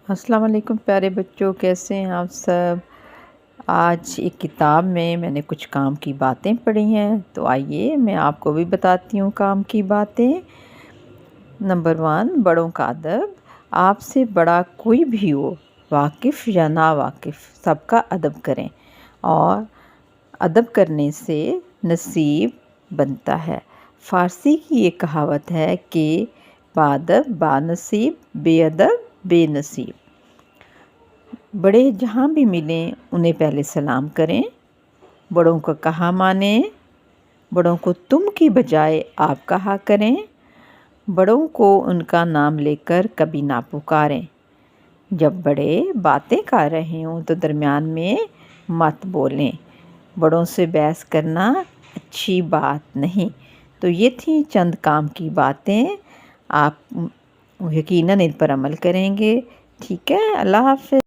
السلام علیکم پیارے بچوں، کیسے ہیں آپ سب؟ آج ایک کتاب میں نے کچھ کام کی باتیں پڑھی ہیں، تو آئیے میں آپ کو بھی بتاتی ہوں کام کی باتیں۔ نمبر 1، بڑوں کا ادب۔ آپ سے بڑا کوئی بھی ہو، واقف یا ناواقف، سب کا ادب کریں، اور ادب کرنے سے نصیب بنتا ہے۔ فارسی کی یہ کہاوت ہے کہ بادب بانصیب، بے ادب بے نصیب۔ بڑے جہاں بھی ملیں انہیں پہلے سلام کریں، بڑوں کا کہا مانیں، بڑوں کو تم کی بجائے آپ کہا کریں، بڑوں کو ان کا نام لے کر کبھی نہ پکاریں۔ جب بڑے باتیں کر رہے ہوں تو درمیان میں مت بولیں، بڑوں سے بحث کرنا اچھی بات نہیں۔ تو یہ تھیں چند کام کی باتیں، آپ یقیناً ان پر عمل کریں گے۔ ٹھیک ہے، اللہ حافظ۔